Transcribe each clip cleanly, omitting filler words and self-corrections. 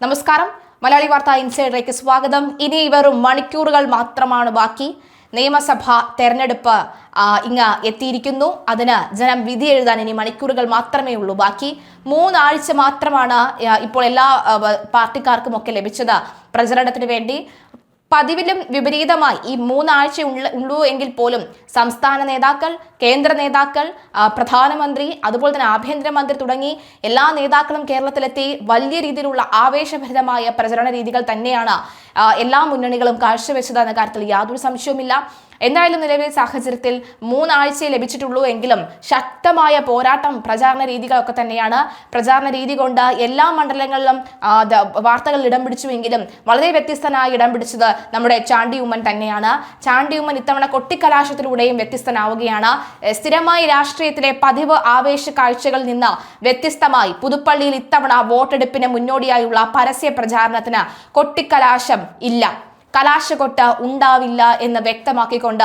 നമസ്കാരം. മലയാളി വാർത്ത ഇൻസൈഡറിലേക്ക് സ്വാഗതം. ഇനി വെറും മണിക്കൂറുകൾ മാത്രമാണ് ബാക്കി. നിയമസഭാ തെരഞ്ഞെടുപ്പ് എത്തിയിരിക്കുന്നു. അതിന് ജനം വിധി എഴുതാൻ ഇനി മണിക്കൂറുകൾ മാത്രമേ ഉള്ളൂ ബാക്കി. 3 ആഴ്ച മാത്രമാണ് ഇപ്പോൾ എല്ലാ പാർട്ടിക്കാർക്കും ഒക്കെ ലഭിച്ചത് പ്രചരണത്തിന് വേണ്ടി. പതിവിലും വിപരീതമായി ഈ 3 ആഴ്ച ഉള്ളൂ എങ്കിൽ പോലും സംസ്ഥാന നേതാക്കൾ, കേന്ദ്ര നേതാക്കൾ, പ്രധാനമന്ത്രി, അതുപോലെ തന്നെ ആഭ്യന്തരമന്ത്രി തുടങ്ങി എല്ലാ നേതാക്കളും കേരളത്തിലെത്തി വലിയ രീതിയിലുള്ള ആവേശഭരിതമായ പ്രചരണ രീതികൾ തന്നെയാണ് എല്ലാ മുന്നണികളും കാഴ്ചവെച്ചത് എന്ന കാര്യത്തിൽ യാതൊരു സംശയവുമില്ല. എന്തായാലും നിലവിലെ സാഹചര്യത്തിൽ 3 ആഴ്ചയെ ലഭിച്ചിട്ടുള്ളൂ എങ്കിലും ശക്തമായ പോരാട്ടം, പ്രചാരണ രീതികളൊക്കെ തന്നെയാണ്. പ്രചാരണ രീതി കൊണ്ട് എല്ലാ മണ്ഡലങ്ങളിലും വാർത്തകൾ ഇടം പിടിച്ചുവെങ്കിലും വളരെ വ്യത്യസ്തനായി ഇടം പിടിച്ചത് നമ്മുടെ ചാണ്ടി ഉമ്മൻ തന്നെയാണ്. ചാണ്ടി ഉമ്മൻ ഇത്തവണ കൊട്ടിക്കലാശത്തിലൂടെയും വ്യത്യസ്തനാവുകയാണ്. സ്ഥിരമായി രാഷ്ട്രീയത്തിലെ പതിവ് ആവേശ കാഴ്ചകളിൽ നിന്ന് വ്യത്യസ്തമായി പുതുപ്പള്ളിയിൽ ഇത്തവണ വോട്ടെടുപ്പിന് മുന്നോടിയായുള്ള പരസ്യ പ്രചാരണത്തിന് കൊട്ടിക്കലാശം ഇല്ല, കലാശക്കൊട്ട് ഉണ്ടാവില്ല എന്ന് വ്യക്തമാക്കിക്കൊണ്ട്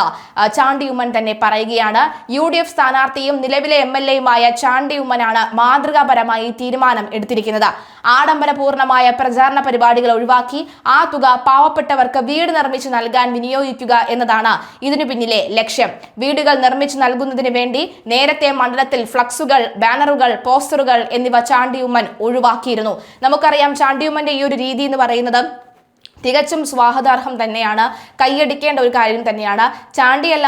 ചാണ്ടി ഉമ്മൻ തന്നെ പറയുകയാണ്. UDF സ്ഥാനാർത്ഥിയും നിലവിലെ MLAയുമായ ചാണ്ടി ഉമ്മനാണ് മാതൃകാപരമായി തീരുമാനം എടുത്തിരിക്കുന്നത്. ആഡംബരപൂർണമായ പ്രചാരണ പരിപാടികൾ ഒഴിവാക്കി ആ തുക പാവപ്പെട്ടവർക്ക് വീട് നിർമ്മിച്ചു നൽകാൻ വിനിയോഗിക്കുക എന്നതാണ് ഇതിനു പിന്നിലെ ലക്ഷ്യം. വീടുകൾ നിർമ്മിച്ചു നൽകുന്നതിന് വേണ്ടി നേരത്തെ മണ്ഡലത്തിൽ ഫ്ലക്സുകൾ, ബാനറുകൾ, പോസ്റ്ററുകൾ എന്നിവ ചാണ്ടി ഉമ്മൻ ഒഴിവാക്കിയിരുന്നു. നമുക്കറിയാം ചാണ്ടി ഉമ്മന്റെ ഈ ഒരു രീതി എന്ന് പറയുന്നത് തികച്ചും സ്വാഗതാർഹം തന്നെയാണ്, കൈയടിക്കേണ്ട ഒരു കാര്യം തന്നെയാണ്. ചാണ്ടിയല്ല,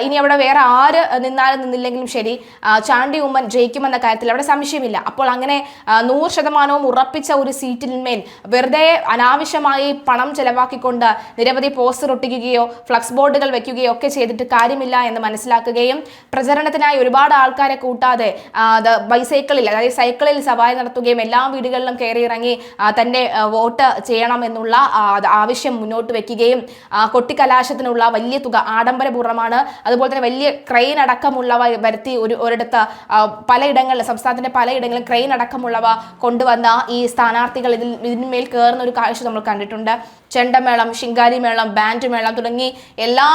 ഇനി അവിടെ വേറെ ആര് നിന്നാലും നിന്നില്ലെങ്കിലും ശരി, ചാണ്ടി ഉമ്മൻ ജയിക്കുമെന്ന കാര്യത്തിൽ അവിടെ സംശയമില്ല. അപ്പോൾ അങ്ങനെ 100% ഉറപ്പിച്ച ഒരു സീറ്റിന്മേൽ വെറുതെ അനാവശ്യമായി പണം ചെലവാക്കിക്കൊണ്ട് നിരവധി പോസ്റ്റർ ഒട്ടിക്കുകയോ ഫ്ലക്സ് ബോർഡുകൾ വെക്കുകയോ ഒക്കെ ചെയ്തിട്ട് കാര്യമില്ല എന്ന് മനസ്സിലാക്കുകയും പ്രചരണത്തിനായി ഒരുപാട് ആൾക്കാരെ കൂട്ടാതെ ബൈസൈക്കിളിൽ, അതായത് സൈക്കിളിൽ സവാരി നടത്തുകയും എല്ലാ വീടുകളിലും കയറി ഇറങ്ങി തന്റെ വോട്ട് ചെയ്യണമെന്നുള്ള ആവശ്യം മുന്നോട്ട് വെക്കുകയും കൊട്ടിക്കലാശത്തിനുള്ള വലിയ തുക, ആഡംബരപൂർണ്ണമാണ്, അതുപോലെ തന്നെ വലിയ ക്രെയിൻ അടക്കമുള്ളവ വരുത്തി ഒരിടത്ത് പലയിടങ്ങളിൽ, സംസ്ഥാനത്തിന്റെ പലയിടങ്ങളിലും ക്രെയിൻ അടക്കമുള്ളവ കൊണ്ടുവന്ന ഈ സ്ഥാനാർത്ഥികൾ ഇതിന്മേൽ കയറുന്ന ഒരു കാഴ്ച നമ്മൾ കണ്ടിട്ടുണ്ട്. ചെണ്ടമേളം, ശിങ്കാരിമേളം, ബാൻഡ് മേളം തുടങ്ങി എല്ലാ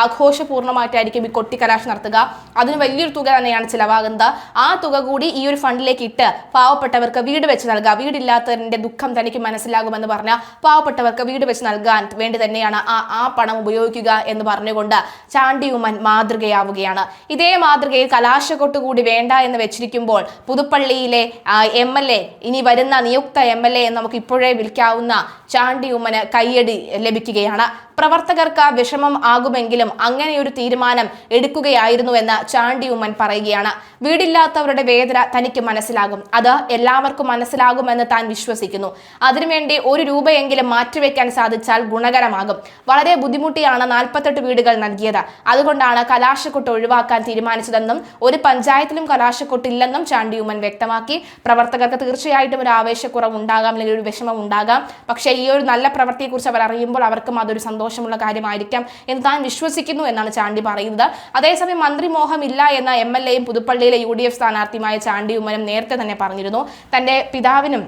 ആഘോഷപൂർണ്ണമായിട്ടായിരിക്കും ഈ കൊട്ടിക്കലാശം നടത്തുക. അതിന് വലിയൊരു തുക തന്നെയാണ് ചിലവാകുന്നത്. ആ തുക കൂടി ഈ ഒരു ഫണ്ടിലേക്ക് ഇട്ട് പാവപ്പെട്ടവർക്ക് വീട് വെച്ച് നൽകുക, വീടില്ലാത്തതിന്റെ ദുഃഖം തനിക്ക് മനസ്സിലാകുമെന്ന് പറഞ്ഞ പാവപ്പെട്ടവർക്ക് വീട് വെച്ച് നൽകാൻ വേണ്ടി തന്നെയാണ് ആ പണം ഉപയോഗിക്കുക എന്ന് പറഞ്ഞുകൊണ്ട് ചാണ്ടി ഉമ്മൻ മാതൃകയാവുകയാണ്. ഇതേ മാതൃകയിൽ കലാശക്കൊട്ട് കൂടി വേണ്ട എന്ന് വെച്ചിരിക്കുമ്പോൾ പുതുപ്പള്ളിയിലെ MLA, ഇനി വരുന്ന നിയുക്ത MLA എന്ന് നമുക്ക് ഇപ്പോഴേ വിളിക്കാവുന്ന ചാണ്ടി ഉമ്മന് കയ്യടി ലഭിക്കുകയാണ്. പ്രവർത്തകർക്ക് വിഷമം ആകുമെങ്കിലും അങ്ങനെ ഒരു തീരുമാനം എടുക്കുകയായിരുന്നുവെന്ന് ചാണ്ടി ഉമ്മൻ പറയുകയാണ്. വീടില്ലാത്തവരുടെ വേദന തനിക്ക് മനസ്സിലാകും, അത് എല്ലാവർക്കും മനസ്സിലാകുമെന്ന് താൻ വിശ്വസിക്കുന്നു. അതിനുവേണ്ടി 1 രൂപയെങ്കിലും മാറ്റിവെക്കാൻ സാധിച്ചാൽ ഗുണകരമാകും. വളരെ ബുദ്ധിമുട്ടിയാണ് 48 വീടുകൾ നൽകിയത്. അതുകൊണ്ടാണ് കലാശക്കൊട്ട് ഒഴിവാക്കാൻ തീരുമാനിച്ചതെന്നും ഒരു പഞ്ചായത്തിലും കലാശക്കൊട്ടില്ലെന്നും ചാണ്ടി ഉമ്മൻ വ്യക്തമാക്കി. പ്രവർത്തകർക്ക് തീർച്ചയായിട്ടും ഒരു ആവേശക്കുറവ് ഉണ്ടാകാം, അല്ലെങ്കിൽ ഒരു വിഷമം ഉണ്ടാകാം. പക്ഷേ ഈ ഒരു നല്ല പ്രവൃത്തിയെക്കുറിച്ച് അവർ അറിയുമ്പോൾ അവർക്കും അതൊരു സന്തോഷമുള്ള കാര്യമായിരിക്കാം എന്ന് താൻ വിശ്വസിക്കുന്നു എന്നാണ് ചാണ്ടി പറയുന്നത്. അതേസമയം മന്ത്രി മോഹമില്ല എന്ന MLAയും പുതുപ്പള്ളിയിലെ UDF സ്ഥാനാർത്ഥിയുമായ ചാണ്ടി ഉമ്മനും നേരത്തെ തന്നെ പറഞ്ഞിരുന്നു. തന്റെ പിതാവിനും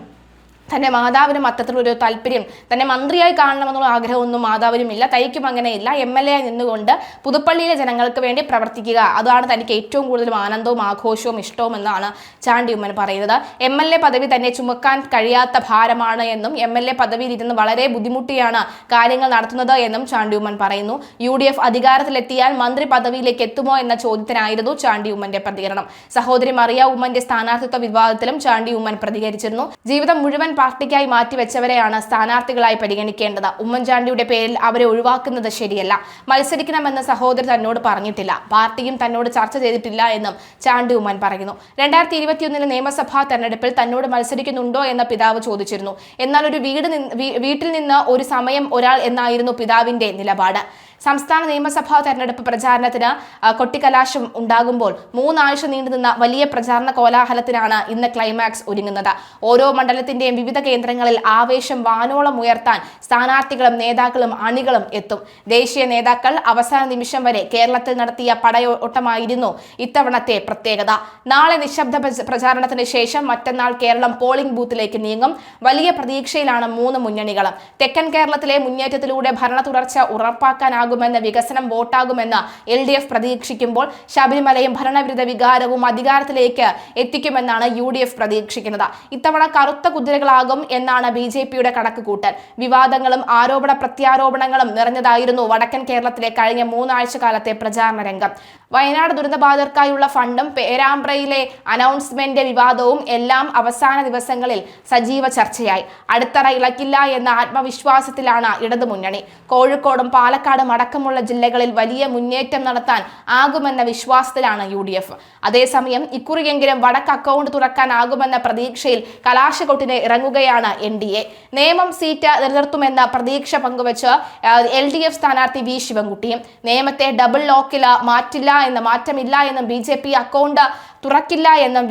തന്റെ മാതാവിനും അത്തരത്തിലൊരു താല്പര്യം, തന്നെ മന്ത്രിയായി കാണണമെന്നുള്ള ആഗ്രഹമൊന്നും മാതാവിനുമില്ല, തനിക്കും അങ്ങനെയില്ല. MLA നിന്നുകൊണ്ട് പുതുപ്പള്ളിയിലെ ജനങ്ങൾക്ക് വേണ്ടി പ്രവർത്തിക്കുക, അതാണ് തനിക്ക് ഏറ്റവും കൂടുതൽ ആനന്ദവും ആഘോഷവും ഇഷ്ടവും എന്നാണ് ചാണ്ടി ഉമ്മൻ പറയുന്നത്. MLA പദവി തന്നെ ചുമക്കാൻ കഴിയാത്ത ഭാരമാണ് എന്നും MLA പദവിയിൽ ഇരുന്ന് വളരെ ബുദ്ധിമുട്ടിയാണ് കാര്യങ്ങൾ നടത്തുന്നത് എന്നും ചാണ്ടി ഉമ്മൻ പറയുന്നു. UDF അധികാരത്തിലെത്തിയാൽ മന്ത്രി പദവിയിലേക്ക് എത്തുമോ എന്ന ചോദ്യത്തിനായിരുന്നു ചാണ്ടി ഉമ്മന്റെ പ്രതികരണം. സഹോദരി മറിയ ഉമ്മന്റെ സ്ഥാനാർത്ഥിത്വ വിവാദത്തിലും ചാണ്ടി ഉമ്മൻ പ്രതികരിച്ചിരുന്നു. ജീവിതം മുഴുവൻ പാർട്ടിക്കായി മാറ്റിവെച്ചവരെയാണ് സ്ഥാനാർത്ഥികളായി പരിഗണിക്കേണ്ടത്. ഉമ്മൻചാണ്ടിയുടെ പേരിൽ അവരെ ഒഴിവാക്കുന്നത് ശരിയല്ല. മത്സരിക്കണമെന്ന് സഹോദരൻ തന്നോട് പറഞ്ഞിട്ടില്ല, പാർട്ടിയും തന്നോട് ചർച്ച ചെയ്തിട്ടില്ല എന്നും ചാണ്ടി ഉമ്മൻ പറയുന്നു. 2021 നിയമസഭാ തെരഞ്ഞെടുപ്പിൽ തന്നോട് മത്സരിക്കുന്നുണ്ടോ എന്ന പിതാവ് ചോദിച്ചിരുന്നു. എന്നാൽ ഒരു വീട്ടിൽ നിന്ന് ഒരു സമയം ഒരാൾ എന്നായിരുന്നു പിതാവിന്റെ നിലപാട്. സംസ്ഥാന നിയമസഭാ തെരഞ്ഞെടുപ്പ് പ്രചാരണത്തിന് കൊട്ടിക്കലാശം ഉണ്ടാകുമ്പോൾ 3 ആഴ്ച നീണ്ടുനിന്ന വലിയ പ്രചാരണ കോലാഹലത്തിനാണ് ഇന്ന് ക്ലൈമാക്സ് ഒരുങ്ങുന്നത്. ഓരോ മണ്ഡലത്തിന്റെയും വിവിധ കേന്ദ്രങ്ങളിൽ ആവേശം വാനോളം ഉയർത്താൻ സ്ഥാനാർത്ഥികളും നേതാക്കളും അണികളും എത്തും. ദേശീയ നേതാക്കൾ അവസാന നിമിഷം വരെ കേരളത്തിൽ നടത്തിയ പടയോട്ടമായിരുന്നു ഇത്തവണത്തെ പ്രത്യേകത. നാളെ നിശബ്ദ പ്രചാരണത്തിന് ശേഷം മറ്റന്നാൾ കേരളം പോളിംഗ് ബൂത്തിലേക്ക് നീങ്ങും. വലിയ പ്രതീക്ഷയിലാണ് 3 മുന്നണികളും. തെക്കൻ കേരളത്തിലെ മുന്നേറ്റത്തിലൂടെ ഭരണ തുടർച്ച ഉറപ്പാക്കാനാകും വോട്ടാകുമെന്ന് LDF പ്രതീക്ഷിക്കുമ്പോൾ ശബരിമലയും ഭരണവിരുദ്ധ വികാരവും അധികാരത്തിലേക്ക് എത്തിക്കുമെന്നാണ് UDF പ്രതീക്ഷിക്കുന്നത്. ഇത്തവണ കറുത്ത കുതിരകളാകും എന്നാണ് BJPയുടെ കണക്കുകൂട്ടൽ. വിവാദങ്ങളും ആരോപണ പ്രത്യാരോപണങ്ങളും നിറഞ്ഞതായിരുന്നു വടക്കൻ കേരളത്തിലെ കഴിഞ്ഞ 3 ആഴ്ചക്കാലത്തെ പ്രചാരണ രംഗം. വയനാട് ദുരന്തബാധിതർക്കായുള്ള ഫണ്ടും പേരാമ്പ്രയിലെ അനൗൺസ്മെന്റ് വിവാദവും എല്ലാം അവസാന ദിവസങ്ങളിൽ സജീവ ചർച്ചയായി. അടിത്തറ ഇളക്കില്ല എന്ന ആത്മവിശ്വാസത്തിലാണ് ഇടതുമുന്നണി. കോഴിക്കോടും പാലക്കാടും അടക്കമുള്ള ജില്ലകളിൽ വലിയ മുന്നേറ്റം നടത്താൻ ആകുമെന്ന വിശ്വാസത്തിലാണ് UDF. അതേസമയം ഇക്കുറിയെങ്കിലും വടക്ക് അക്കൗണ്ട് തുറക്കാനാകുമെന്ന പ്രതീക്ഷയിൽ കലാശക്കൊട്ടിന് ഇറങ്ങുകയാണ് NDA. നേമം സീറ്റ് നിലനിർത്തുമെന്ന പ്രതീക്ഷ പങ്കുവച്ച് LDF സ്ഥാനാർത്ഥി V ശിവൻകുട്ടിയും നേമത്തെ ഡബിൾ ലോക്കിൽ മാറ്റമില്ല എന്നും BJP അക്കൗണ്ട് തുറക്കില്ല എന്നും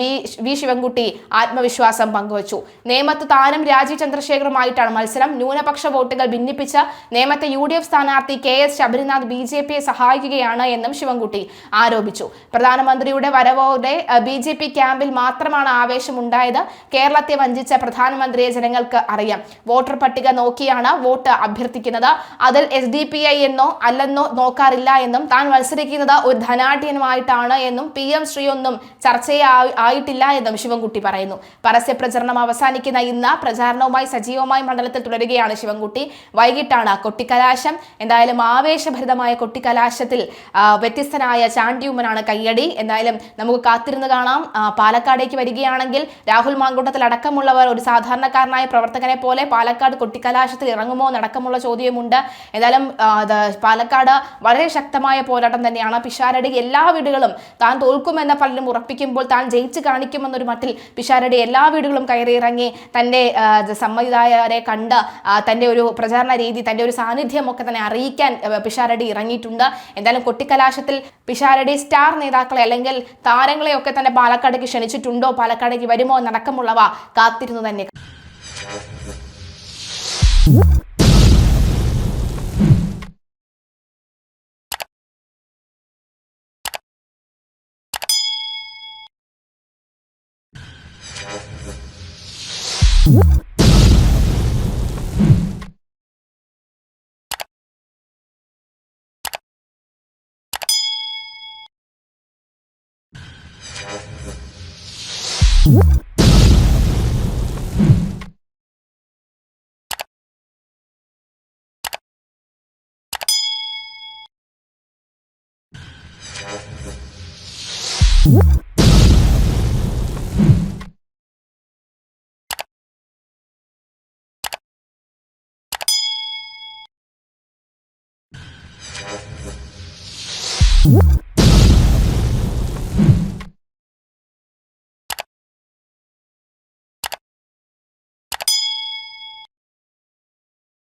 വി ശിവൻകുട്ടി ആത്മവിശ്വാസം പങ്കുവച്ചു. നേമത്ത് താനും രാജീവ് ചന്ദ്രശേഖറുമായിട്ടാണ് മത്സരം. ന്യൂനപക്ഷ വോട്ടുകൾ ഭിന്നിപ്പിച്ച് നേമത്തെ UDF സ്ഥാനാർത്ഥി KS ശബരിനാഥ് BJPയെ സഹായിക്കുകയാണ് എന്നും ശിവൻകുട്ടി ആരോപിച്ചു. പ്രധാനമന്ത്രിയുടെ വരവോടെ BJP ക്യാമ്പിൽ മാത്രമാണ് ആവേശമുണ്ടായത്. കേരളത്തെ വഞ്ചിച്ച പ്രധാനമന്ത്രിയെ ജനങ്ങൾക്ക് അറിയാം. വോട്ടർ പട്ടിക നോക്കിയാണ് വോട്ട് അഭ്യർത്ഥിക്കുന്നത്. അതിൽ SDPI എന്നോ അല്ലെന്നോ നോക്കാറില്ല എന്നും താൻ മത്സരിക്കുന്നത് ഒരു ധനാഢ്യനുമായിട്ടാണ് എന്നും PM ശ്രീയൊന്നും ചർച്ചയായിട്ടില്ല എന്നും ശിവൻകുട്ടി പറയുന്നു. പരസ്യ പ്രചരണം അവസാനിക്കുന്ന ഇന്ന് പ്രചാരണവുമായി സജീവമായി മണ്ഡലത്തിൽ തുടരുകയാണ് ശിവൻകുട്ടി. വൈകിട്ടാണ് കൊട്ടിക്കലാശം. എന്തായാലും ആവേശഭരിതമായ കൊട്ടിക്കലാശത്തിൽ വ്യത്യസ്തനായ ചാണ്ടിയുമ്മനാണ് കയ്യടി. എന്തായാലും നമുക്ക് കാത്തിരുന്ന് കാണാം. പാലക്കാടേക്ക് വരികയാണെങ്കിൽ രാഹുൽ മാങ്കൂട്ടത്തിൽ അടക്കമുള്ളവർ ഒരു സാധാരണക്കാരനായ പ്രവർത്തകനെ പോലെ പാലക്കാട് കൊട്ടിക്കലാശത്തിൽ ഇറങ്ങുമോ എന്നടക്കമുള്ള ചോദ്യമുണ്ട്. എന്തായാലും പാലക്കാട് വളരെ ശക്തമായ പോരാട്ടം തന്നെയാണ്. പിഷാരടി എല്ലാ വീടുകളും താൻ തോൽക്കുമെന്ന പലരും ഉറപ്പിക്കുമ്പോൾ താൻ ജയിച്ച് കാണിക്കുമെന്നൊരു മട്ടിൽ പിഷാരടി എല്ലാ വീടുകളും കയറിയിറങ്ങി തൻ്റെ സമ്മതിദായകരെ കണ്ട് തൻ്റെ ഒരു പ്രചാരണ രീതി, തൻ്റെ ഒരു സാന്നിധ്യം ഒക്കെ തന്നെ അറിയിക്കാൻ പിഷാരടി ഇറങ്ങിയിട്ടുണ്ട്. എന്തായാലും കൊട്ടിക്കലാശത്തിൽ പിഷാരടി സ്റ്റാർ നേതാക്കളെ അല്ലെങ്കിൽ താരങ്ങളെ ഒക്കെ തന്നെ പാലക്കാടേക്ക് ക്ഷണിച്ചിട്ടുണ്ടോ, പാലക്കാടേക്ക് വരുമോ എന്നടക്കമുള്ളവ കാത്തിരുന്നു തന്നെ. What?